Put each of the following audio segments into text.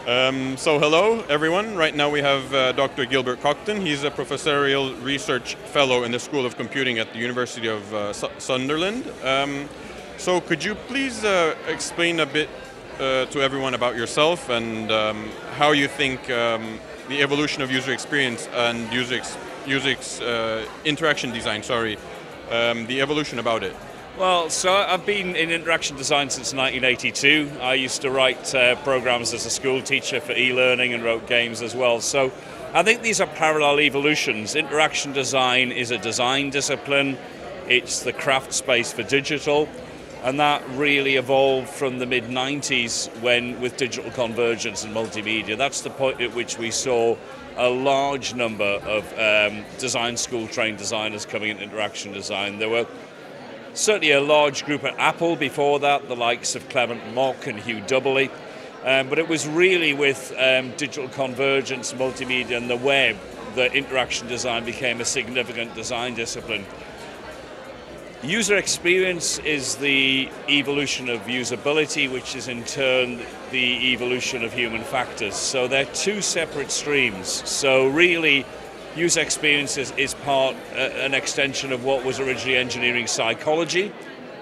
So hello everyone. Right now we have Dr. Gilbert Cockton. He's a professorial research fellow in the School of Computing at the University of Sunderland. So could you please explain a bit to everyone about yourself and how you think the evolution of user experience and interaction design, the evolution about it? Well, so I've been in interaction design since 1982. I used to write programs as a school teacher for e-learning and wrote games as well. So I think these are parallel evolutions. Interaction design is a design discipline. It's the craft space for digital. And that really evolved from the mid-90s with digital convergence and multimedia. That's the point at which we saw a large number of design school trained designers coming into interaction design. There were certainly a large group at Apple before that, the likes of Clement Mock and Hugh Doubley. But it was really with digital convergence, multimedia and the web that interaction design became a significant design discipline. User experience is the evolution of usability, which is in turn the evolution of human factors. So they're two separate streams. So really, user experience is an extension of what was originally engineering psychology,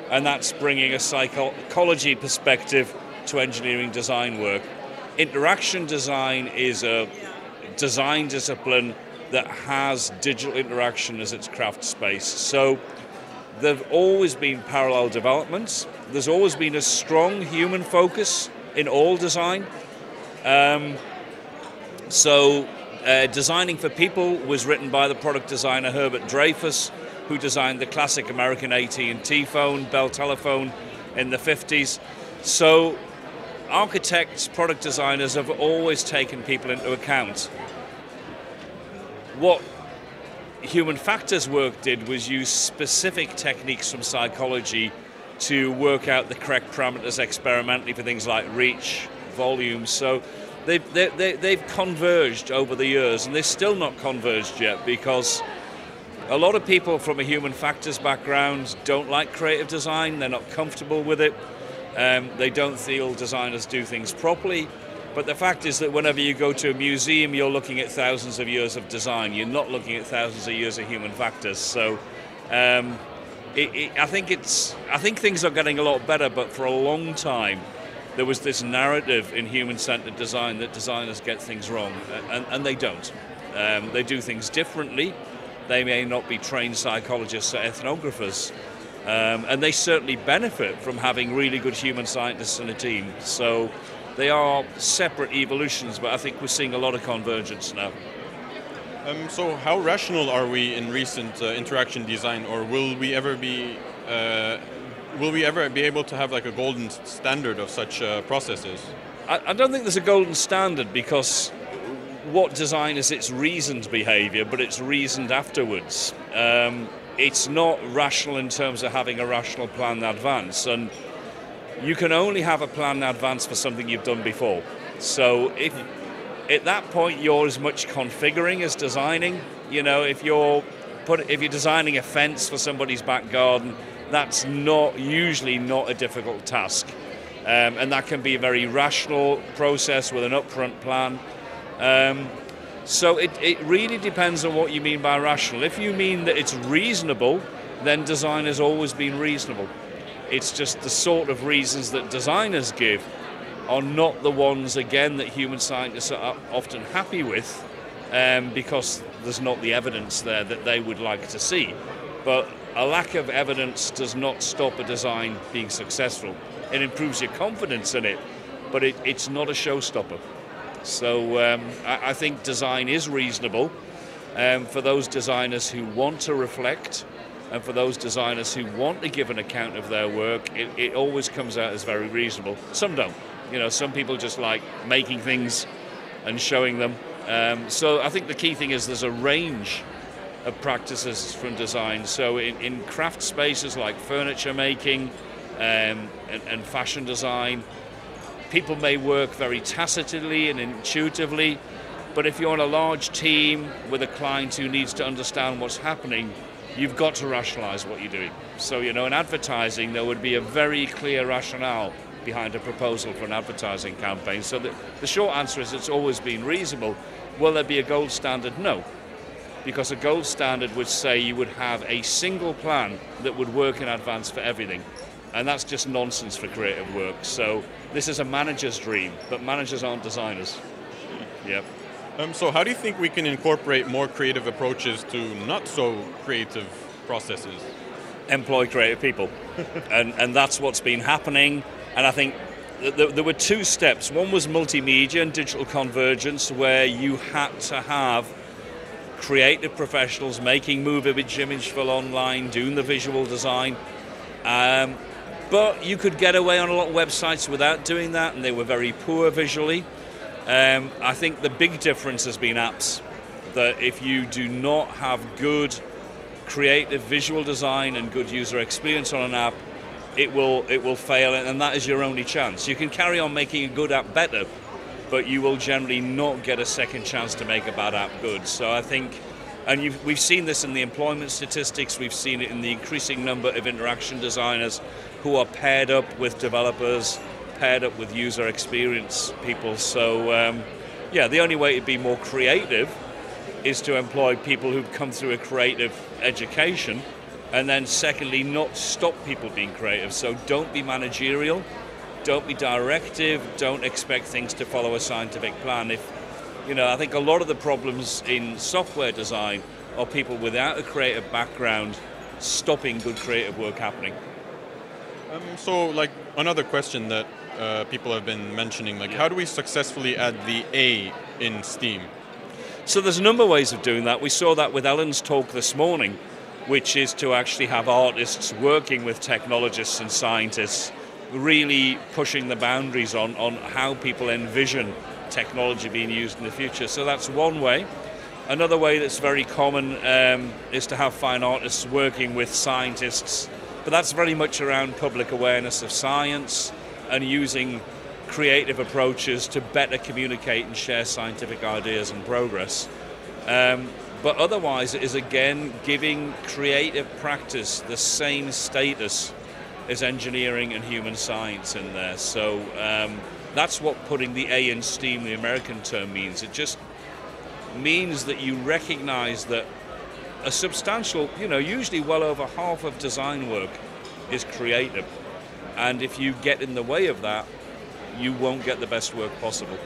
and that's bringing a psychology perspective to engineering design work. Interaction design is a design discipline that has digital interaction as its craft space. So there have always been parallel developments. There's always been a strong human focus in all design. Designing for People was written by the product designer Herbert Dreyfus, who designed the classic American AT&T phone, Bell telephone in the 50s. So architects, product designers have always taken people into account. What human factors work did was use specific techniques from psychology to work out the correct parameters experimentally for things like reach, volume. So they've converged over the years, and they're still not converged yet because a lot of people from a human factors background don't like creative design. They're not comfortable with it. They don't feel designers do things properly. But the fact is that whenever you go to a museum, you're looking at thousands of years of design. You're not looking at thousands of years of human factors. So I think things are getting a lot better, but for a long time, there was this narrative in human-centered design that designers get things wrong, and they don't. They do things differently. They may not be trained psychologists or ethnographers, and they certainly benefit from having really good human scientists in a team. So they are separate evolutions, but I think we're seeing a lot of convergence now. So how rational are we in recent interaction design, or will we ever be able to have like a golden standard of such processes? I don't think there's a golden standard, because what design is, it's reasoned behavior, but it's reasoned afterwards. It's not rational in terms of having a rational plan in advance, and you can only have a plan in advance for something you've done before. So if at that point you're as much configuring as designing, if you're designing a fence for somebody's back garden, that's usually not a difficult task. And that can be a very rational process with an upfront plan. So it really depends on what you mean by rational. If you mean that it's reasonable, then design has always been reasonable. It's just the sort of reasons that designers give are not the ones, again, that human scientists are often happy with, because there's not the evidence there that they would like to see. But a lack of evidence does not stop a design being successful. It improves your confidence in it, but it's not a showstopper. So I think design is reasonable for those designers who want to reflect, and for those designers who want to give an account of their work. It always comes out as very reasonable. Some don't. Some people just like making things and showing them. So I think the key thing is there's a range of practices from design. So in craft spaces like furniture making and fashion design, people may work very tacitly and intuitively, but if you're on a large team with a client who needs to understand what's happening, you've got to rationalize what you're doing. So, in advertising, there would be a very clear rationale behind a proposal for an advertising campaign. So the short answer is it's always been reasonable. Will there be a gold standard? No. Because a gold standard would say you would have a single plan that would work in advance for everything. And that's just nonsense for creative work. So this is a manager's dream, but managers aren't designers. Yep. So how do you think we can incorporate more creative approaches to not so creative processes? Employ creative people. and that's what's been happening. And I think there were two steps. One was multimedia and digital convergence, where you had to have creative professionals making image fill online, doing the visual design. But you could get away on a lot of websites without doing that, and they were very poor visually. I think the big difference has been apps. That if you do not have good creative visual design and good user experience on an app, it will fail, and that is your only chance. You can carry on making a good app better, but you will generally not get a second chance to make a bad app good. So I think, and we've seen this in the employment statistics, we've seen it in the increasing number of interaction designers who are paired up with developers, paired up with user experience people. So yeah, the only way to be more creative is to employ people who've come through a creative education, and then secondly, not stop people being creative. So don't be managerial, don't be directive, don't expect things to follow a scientific plan. I think a lot of the problems in software design are people without a creative background stopping good creative work happening. So like another question that people have been mentioning, like how do we successfully add the A in STEAM? So there's a number of ways of doing that. We saw that with Ellen's talk this morning, which is to actually have artists working with technologists and scientists, really pushing the boundaries on how people envision technology being used in the future. So that's one way. Another way that's very common is to have fine artists working with scientists, but that's very much around public awareness of science and using creative approaches to better communicate and share scientific ideas and progress. But otherwise, it is again giving creative practice the same status as engineering and human science in there. So that's what putting the A in STEAM, the American term, means. It just means that you recognize that a substantial, usually well over half of design work is creative. And if you get in the way of that, you won't get the best work possible.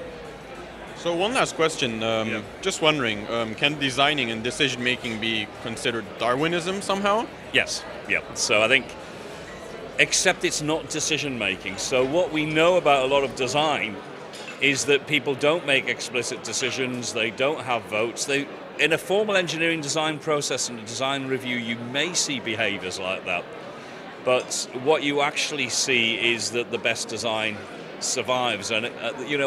So one last question, just wondering, can designing and decision making be considered Darwinism somehow? Yes, yeah. So I think, except it's not decision making. So what we know about a lot of design is that people don't make explicit decisions, they don't have votes. In a formal engineering design process and a design review, you may see behaviors like that. But what you actually see is that the best design survives, and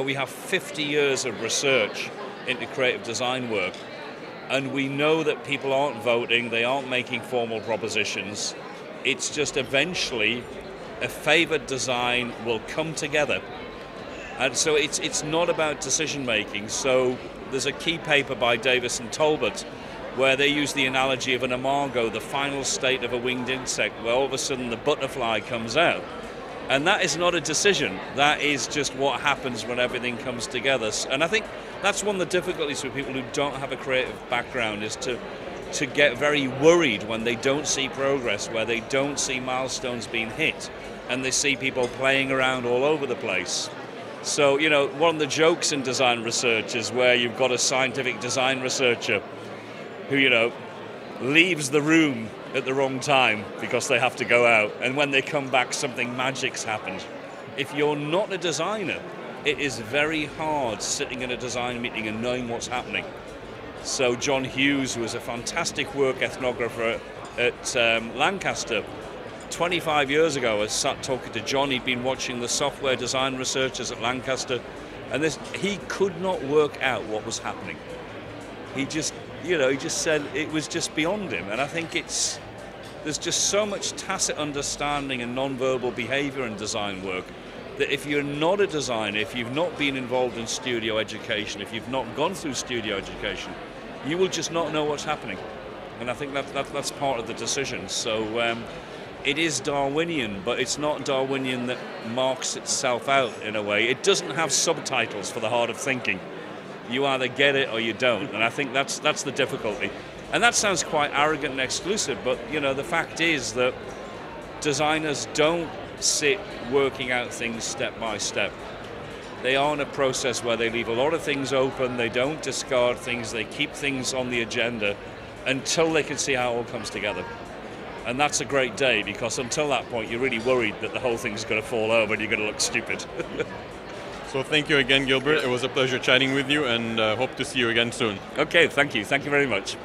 we have 50 years of research into creative design work, and we know that people aren't voting, they aren't making formal propositions. It's just eventually a favored design will come together, and so it's not about decision making. So there's a key paper by Davis and Talbot where they use the analogy of an imago, the final state of a winged insect, where all of a sudden the butterfly comes out. And that is not a decision, that is just what happens when everything comes together. And I think that's one of the difficulties with people who don't have a creative background, is to get very worried when they don't see progress, where they don't see milestones being hit, and they see people playing around all over the place. So, one of the jokes in design research is where you've got a scientific design researcher who, leaves the room at the wrong time because they have to go out, and when they come back something magic's happened. If you're not a designer, it is very hard sitting in a design meeting and knowing what's happening. So John Hughes, who was a fantastic work ethnographer at Lancaster, 25 years ago, I sat talking to John. He'd been watching the software design researchers at Lancaster, and he could not work out what was happening. He just said it was just beyond him. And I think there's just so much tacit understanding and non-verbal behavior in design work that if you're not a designer, if you've not been involved in studio education, if you've not gone through studio education, you will just not know what's happening. And I think that's part of the decision. So it is Darwinian, but it's not Darwinian that marks itself out in a way. It doesn't have subtitles for the heart of thinking. You either get it or you don't, and I think that's the difficulty. And that sounds quite arrogant and exclusive, but the fact is that designers don't sit working out things step by step. They are in a process where they leave a lot of things open, they don't discard things, they keep things on the agenda until they can see how it all comes together. And that's a great day, because until that point you're really worried that the whole thing's going to fall over and you're going to look stupid. So thank you again, Gilbert. It was a pleasure chatting with you, and hope to see you again soon. Okay, thank you. Thank you very much.